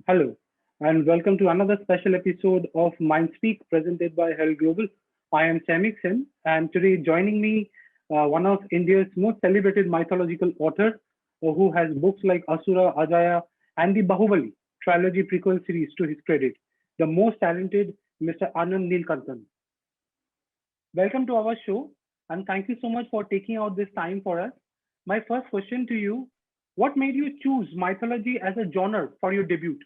Hello, and welcome to another special episode of Mindspeak presented by Hell Global. I am Samik Sen, and today joining me, one of India's most celebrated mythological authors who has books like Asura, Ajaya, and the Bahubali trilogy prequel series to his credit, the most talented Mr. Anand Neelkantan. Welcome to our show, and thank you so much for taking out this time for us. My first question to you: what made you choose mythology as a genre for your debut?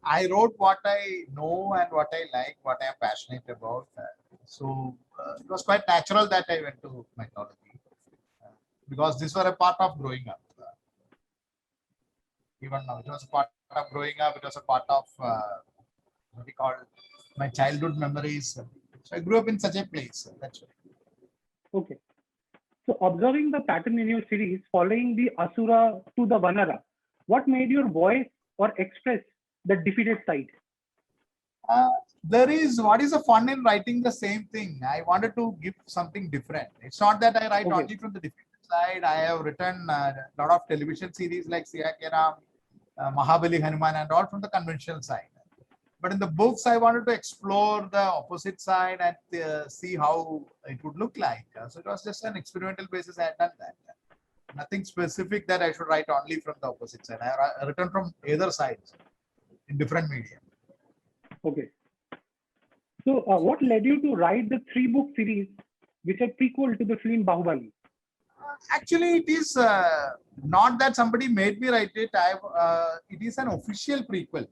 I wrote what I know and what I like, what I am passionate about. It was quite natural that I went to mythology uh, because these were a part of growing up. Even now, it was a part of growing up. It was a part of what we call my childhood memories. So I grew up in such a place. That's why. Okay. So observing the pattern in your series, following the Asura to the Vanara, what made your voice or express the defeated side? Uh, there is what is the fun in writing the same thing. I wanted to give something different. It's not that I write Okay, only from the different side. I have written a lot of television series like Siya Ke Ram, Mahabali Hanuman, and all from the conventional side. But in the books, I wanted to explore the opposite side and see how it would look like. So it was just an experimental basis. I had done that. Nothing specific that I should write only from the opposite side. I have written from either sides in different media. okay. So what led you to write the three-book series, which are prequel to the film Bahubali? Actually, it is not that somebody made me write it. It is an official prequel.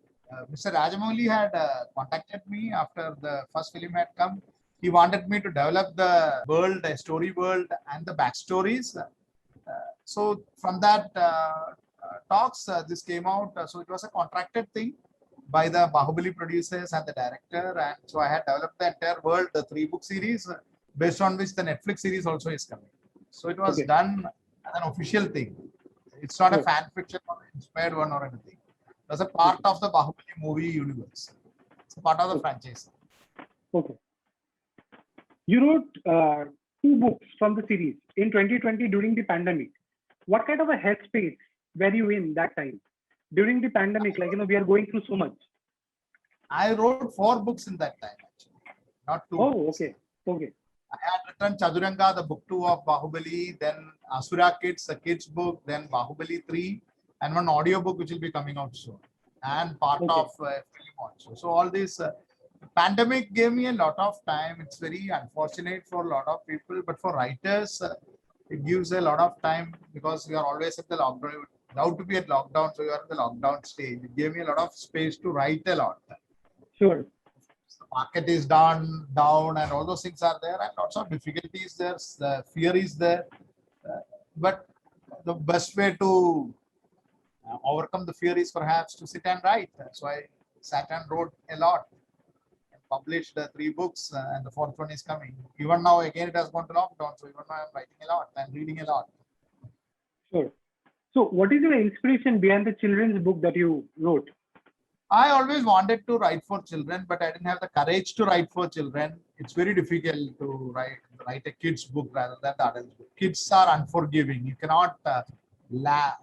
Mr. Rajamouli had contacted me after the first film had come. He wanted me to develop the world, the story world, and the backstories. So from that talks, this came out. So it was a contracted thing by the Bahubali producers and the director. And so I had developed the entire world, the three-book series, based on which the Netflix series also is coming. So it was Okay, done as an official thing. It's not a sure. fan fiction or inspired one or anything. It was a part Okay, of the Bahubali movie universe. It's a part of the okay, franchise. okay. You wrote two books from the series in 2020 during the pandemic. What kind of a headspace were you in that time? During the pandemic, we are going through so much. I wrote 4 books in that time, actually, not two Oh, books. okay, okay, I had written Chaduranga, the book 2 of Bahubali, then Asura Kids, the kids book, then Bahubali 3, and one audio book which will be coming out soon, and part okay, of film also. So all this pandemic gave me a lot of time. It's very unfortunate for a lot of people, but for writers, it gives a lot of time because we are always at the lockdown. Now to be at lockdown, so you are in the lockdown stage. It gave me a lot of space to write a lot. sure. The market is down, and all those things are there, and lots of difficulties there. The fear is there, uh, but the best way to overcome the fear is perhaps to sit and write. So I sat and wrote a lot, and published 3 books, and the fourth one is coming. Even now, again, it has gone to lockdown, so even now I'm writing a lot and reading a lot. Sure. So, what is your inspiration behind the children's book that you wrote? I always wanted to write for children, but I didn't have the courage to write for children. It's very difficult to write a kid's book rather than the adult's book. Kids are unforgiving. You cannot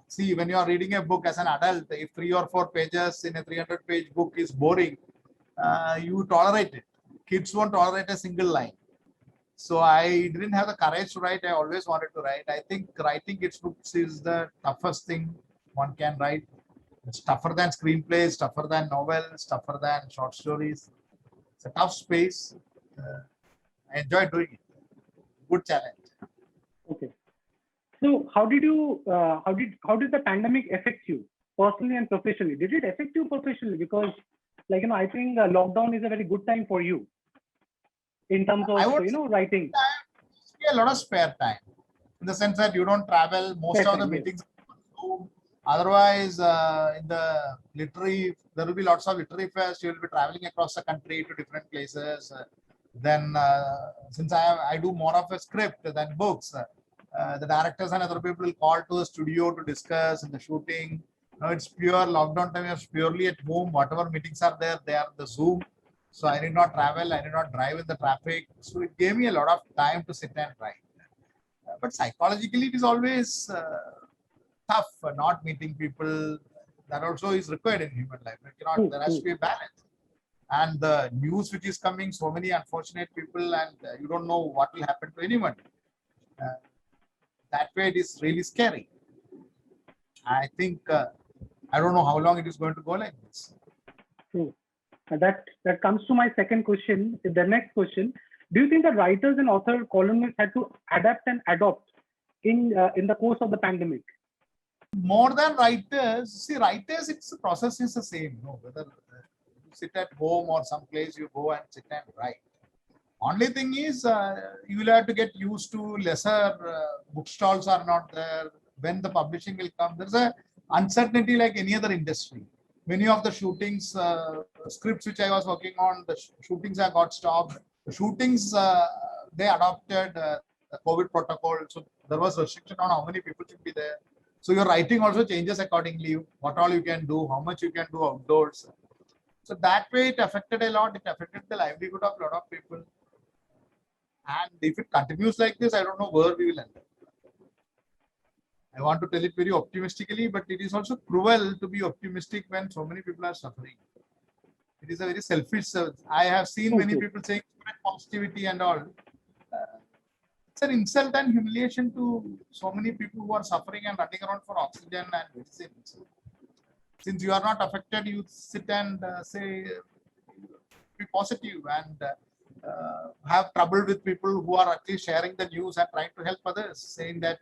see when you are reading a book as an adult. If 3 or 4 pages in a 300-page book is boring, you tolerate it. Kids won't tolerate a single line. So I didn't have the courage to write. I always wanted to write. I think writing kids books is the toughest thing one can write. It's tougher than screenplays, tougher than novels, tougher than short stories. It's a tough space. Uh, I enjoy doing it. Good challenge. Okay. So, how did the pandemic affect you personally and professionally? Did it affect you professionally? Because, I think lockdown is a very good time for you in terms I of would writing say a lot of spare time in the sense that you don't travel. Most spare of the time. Yes. meetings are on Zoom. Otherwise, in the literary, there will be lots of literary fairs. You will be traveling across the country to different places. Then, since I do more of a script than books, the directors and other people will call to the studio to discuss in the shooting. Now it's pure lockdown time. You're purely at home. Whatever meetings are there, they are the Zoom. So I did not travel. I did not drive in the traffic. So it gave me a lot of time to sit and write. But psychologically, it is always tough not meeting people. That also is required in human life. There has to be a balance. And the news which is coming, so many unfortunate people, and you don't know what will happen to anyone. That way, it is really scary. I think I don't know how long it is going to go like this. True. That comes to my second question. The next question: do you think that writers and author columnists had to adapt and adopt in the course of the pandemic? More than writers, see, writers, the process is the same. No, whether you sit at home or someplace you go and sit and write. Only thing is, you will have to get used to lesser bookstalls are not there. When the publishing will come, there's a uncertainty like any other industry. Many of the shootings, scripts which I was working on, the shootings have got stopped. The shootings, they adopted the COVID protocol. So there was restriction on how many people should be there. So your writing also changes accordingly. What all you can do, how much you can do outdoors. So that way it affected a lot. It affected the livelihood of a lot of people. And if it continues like this, I don't know where we will end up. I want to tell it very optimistically, but it is also cruel to be optimistic when so many people are suffering. It is a very selfish service. I have seen many people saying positivity and all. It's an insult and humiliation to so many people who are suffering and running around for oxygen and medicines. Since you are not affected, you sit and say, be positive and have trouble with people who are at least sharing the news and trying to help others, saying that,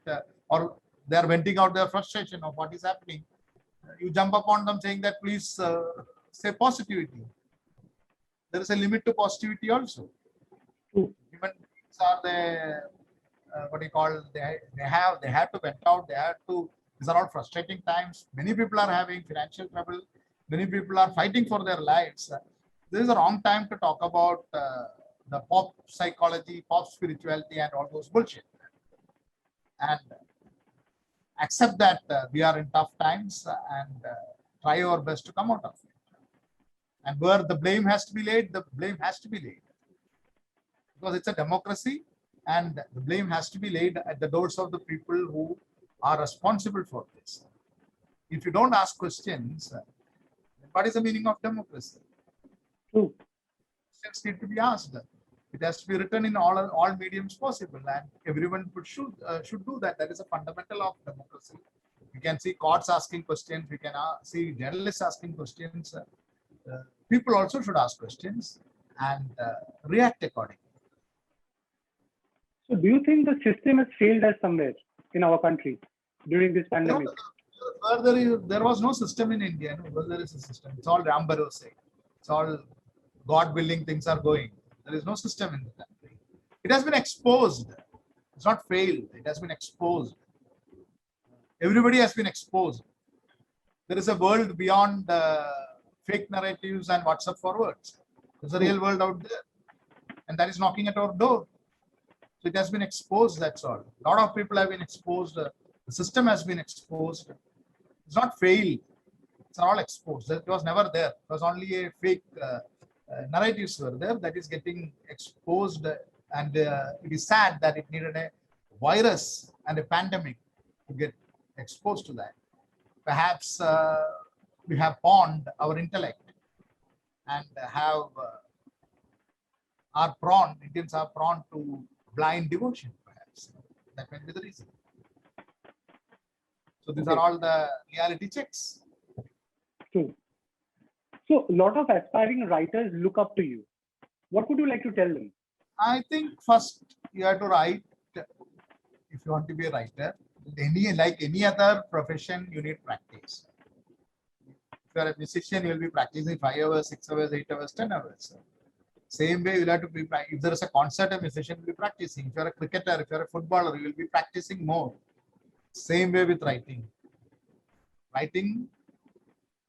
or they are venting out their frustration of what is happening. You jump upon them saying that, please say positivity. There is a limit to positivity also. Human beings are the what do you call? They have to vent out. They have to. These are all frustrating times. Many people are having financial trouble. Many people are fighting for their lives. This is the wrong time to talk about the pop psychology, pop spirituality, and all those bullshit. And accept that we are in tough times and try our best to come out of it. And where the blame has to be laid, the blame has to be laid. Because it's a democracy and the blame has to be laid at the doors of the people who are responsible for this. If you don't ask questions, what is the meaning of democracy? Questions need to be asked. It has to be written in all mediums possible, and everyone should do that. That is a fundamental of democracy. We can see courts asking questions. We can see journalists asking questions. People also should ask questions and react accordingly. So, do you think the system has failed us somewhere in our country during this pandemic? There was no system in India. No, there is a system. It's all Ram Bharose. It's all God-willing things are going. There is no system in the country. It has been exposed. It's not failed. It has been exposed. Everybody has been exposed. There is a world beyond fake narratives and WhatsApp forwards. There's a real world out there. And that is knocking at our door. So it has been exposed, that's all. A lot of people have been exposed. The system has been exposed. It's not failed. It's all exposed. It was never there. It was only a fake narratives were there that is getting exposed, and it is sad that it needed a virus and a pandemic to get exposed to that. Perhaps we have pawned our intellect and Indians are prone to blind devotion, perhaps. That may be the reason. So these are all the reality checks. True. So a lot of aspiring writers look up to you. What would you like to tell them? I think first you have to write if you want to be a writer. Like any other profession, you need practice. If you are a musician, you will be practicing 5 hours, 6 hours, 8 hours, 10 hours. Same way, you'll have to be, if there is a concert, a musician will be practicing. If you're a cricketer, if you're a footballer, you will be practicing more. Same way with writing. Writing,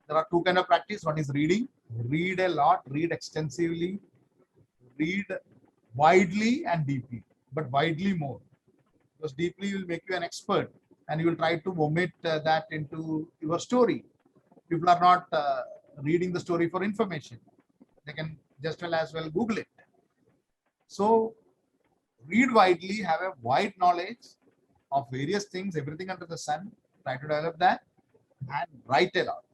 there are two kinds of practice. One is reading. Read a lot, read extensively, read widely and deeply, but widely more. Because deeply will make you an expert and you will try to omit that into your story. People are not reading the story for information. They can just as well Google it. So read widely, have a wide knowledge of various things, everything under the sun, try to develop that and write a lot.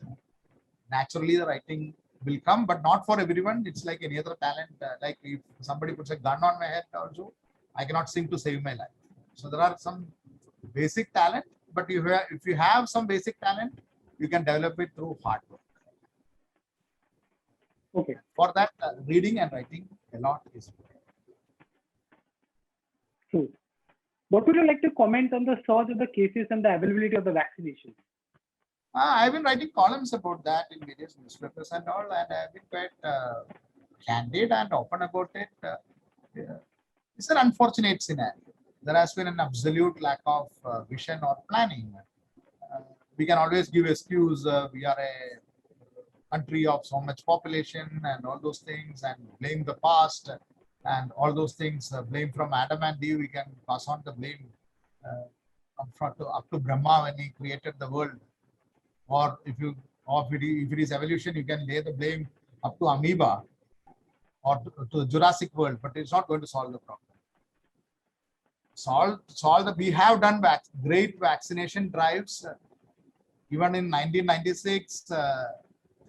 naturally the writing will come, but not for everyone. It's like any other talent. Like if somebody puts a gun on my head also, I cannot sing to save my life. So there are some basic talent, but if you have some basic talent, you can develop it through hard work. Okay. For that, reading and writing a lot is True. What would you like to comment on the surge of the cases and the availability of the vaccination? I've been writing columns about that in various newspapers and all, and I've been quite candid and open about it. Yeah. It's an unfortunate scenario. There has been an absolute lack of vision or planning. We can always give excuse. We are a country of so much population and all those things, and blame the past and all those things. Blame from Adam and Eve. We can pass on the blame up to Brahma when he created the world. Or if it is evolution, you can lay the blame up to amoeba or to the Jurassic world, but it's not going to solve the problem. We have done great vaccination drives. Even in 1996,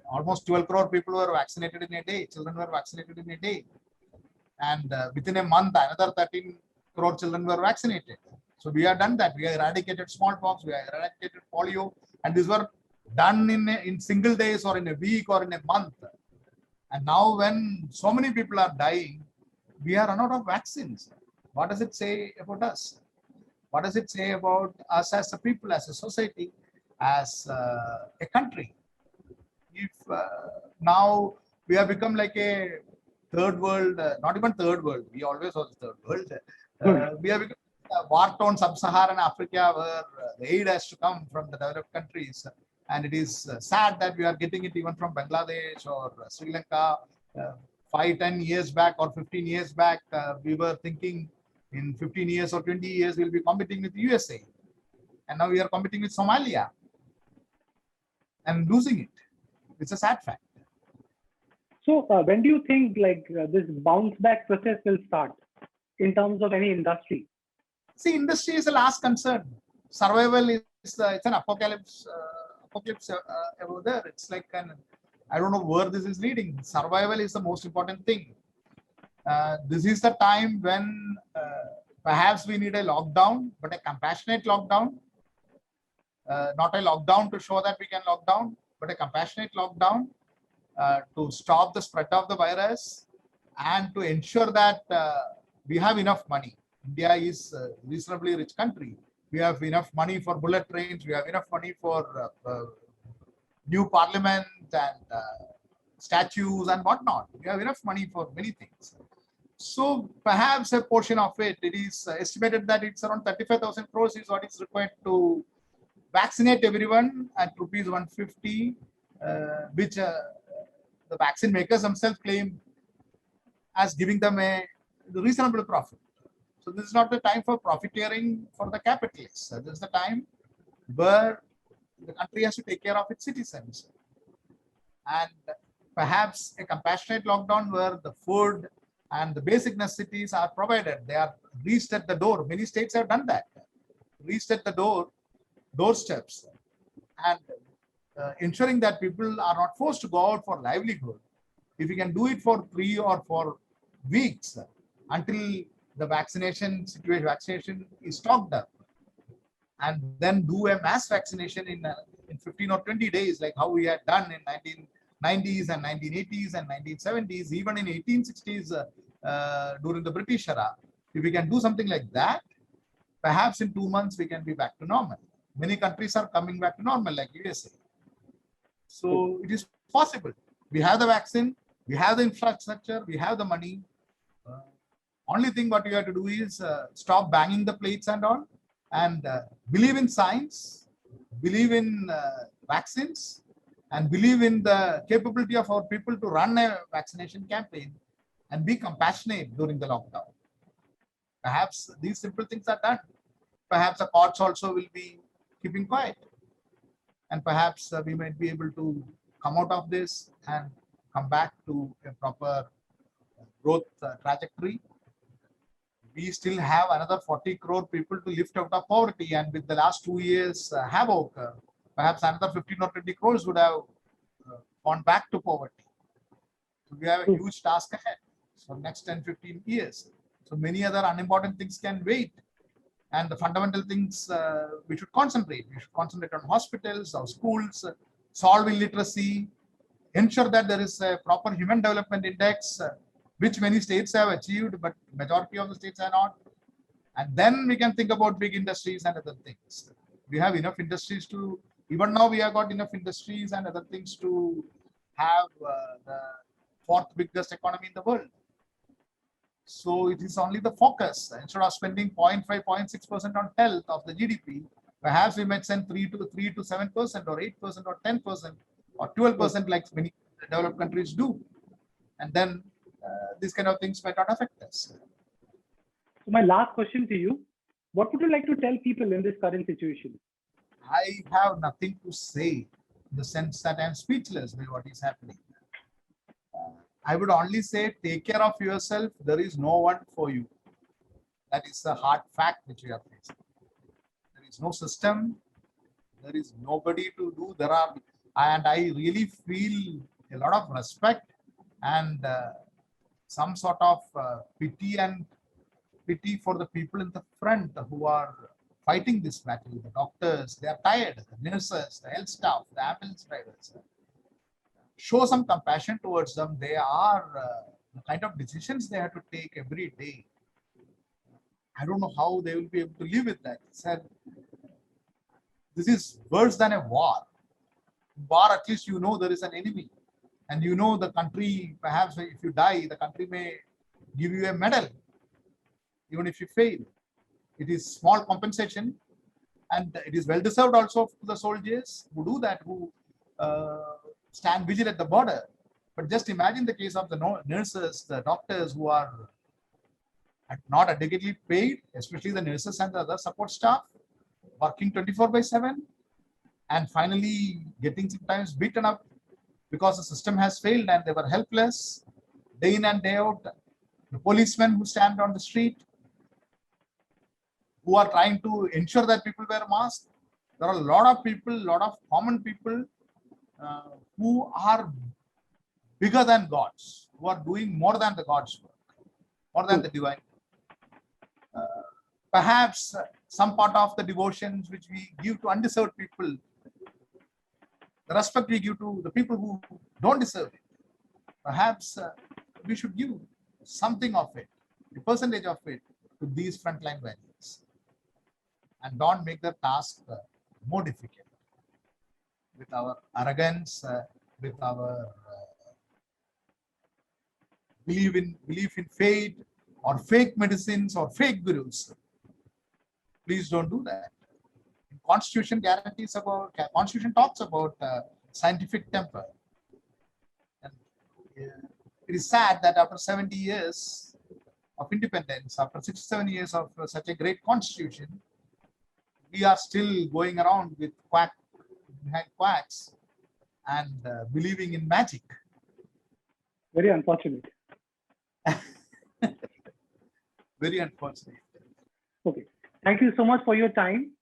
almost 12 crore people were vaccinated in a day. Children were vaccinated in a day. And within a month, another 13 crore children were vaccinated. So we have done that. We have eradicated smallpox, we have eradicated polio, and these were done in single days or in a week or in a month. And now when so many people are dying, we are run out of vaccines. What does it say about us? What does it say about us as a people, as a society, as a country? If now we have become like a third world, not even third world, we always was third world. We have become a war-torn sub-Saharan Africa where the aid has to come from the developed countries. And it is sad that we are getting it even from Bangladesh or Sri Lanka. 5, 10 years back or 15 years back, we were thinking in 15 years or 20 years, we'll be competing with the USA. And now we are competing with Somalia and losing it. It's a sad fact. So when do you think this bounce back process will start in terms of any industry? See, industry is the last concern. Survival is it's an apocalypse over there. It's like I don't know where this is leading. Survival is the most important thing. This is the time when perhaps we need a lockdown, but a compassionate lockdown. Not a lockdown to show that we can lock down, but a compassionate lockdown to stop the spread of the virus and to ensure that we have enough money. India is a reasonably rich country. We have enough money for bullet trains. We have enough money for new parliament and statues and whatnot. We have enough money for many things. So perhaps a portion of it, it is estimated that it's around 35,000 crores is what is required to vaccinate everyone at rupees 150, which the vaccine makers themselves claim as giving them a reasonable profit. So this is not the time for profiteering for the capitalists. This is the time where the country has to take care of its citizens. And perhaps a compassionate lockdown where the food and the basic necessities are provided. They are reached at the door. Many states have done that. Reached at the doorsteps. And ensuring that people are not forced to go out for livelihood. If you can do it for 3 or 4 weeks until the vaccination is stocked up, and then do a mass vaccination in 15 or 20 days, like how we had done in 1990s and 1980s and 1970s, even in 1860s during the British era. If we can do something like that, perhaps in 2 months we can be back to normal. Many countries are coming back to normal, like USA. So it is possible. We have the vaccine, we have the infrastructure, we have the money. Only thing what you have to do is stop banging the plates and all, and believe in science, believe in vaccines, and believe in the capability of our people to run a vaccination campaign and be compassionate during the lockdown. Perhaps these simple things are done. Perhaps the courts also will be keeping quiet. And perhaps we might be able to come out of this and come back to a proper growth trajectory. We still have another 40 crore people to lift out of poverty, and with the last 2 years havoc, perhaps another 15 or 20 crores would have gone back to poverty. So we have a huge task ahead. So next 10, 15 years. So many other unimportant things can wait. And the fundamental things we should concentrate. We should concentrate on hospitals, our schools, solve illiteracy, ensure that there is a proper human development index, which many states have achieved, but majority of the states are not. And then we can think about big industries and other things. We have enough industries to, even now we have got enough industries and other things to have the fourth biggest economy in the world. So it is only the focus. Instead of spending 0.5, 0.6% on health of the GDP, perhaps we might send 3 to 7% or 8% or 10% or 12% like many developed countries do. And then these kind of things might not affect us. So my last question to you, what would you like to tell people in this current situation? I have nothing to say in the sense that I'm speechless by what is happening. I would only say, take care of yourself. There is no one for you. That is a hard fact which we are facing. There is no system. There is nobody to do. And I really feel a lot of respect and some sort of pity for the people in the front who are fighting this battle. The doctors, they are tired. The nurses, the health staff, the ambulance drivers. Show some compassion towards them. They are the kind of decisions they have to take every day. I don't know how they will be able to live with that. Said, this is worse than a war. War, at least you know there is an enemy. And you know the country, perhaps if you die, the country may give you a medal, even if you fail. It is small compensation. And it is well deserved also to the soldiers who do that, who stand vigil at the border. But just imagine the case of the nurses, the doctors who are not adequately paid, especially the nurses and the other support staff, working 24/7, and finally getting sometimes beaten up because the system has failed and they were helpless, day in and day out. The policemen who stand on the street, who are trying to ensure that people wear masks. There are a lot of people, a lot of common people who are bigger than gods, who are doing more than the God's work, more than the divine. Perhaps some part of the devotions which we give to undeserved people, the respect we give to the people who don't deserve it, perhaps we should give something of it, a percentage of it, to these frontline values, and don't make the task more difficult with our arrogance, with our belief in fate or fake medicines or fake gurus. Please don't do that. Constitution talks about scientific temper. And it is sad that after 70 years of independence, after 67 years of such a great constitution, we are still going around with quacks and believing in magic. Very unfortunate. Very unfortunate. Okay. Thank you so much for your time.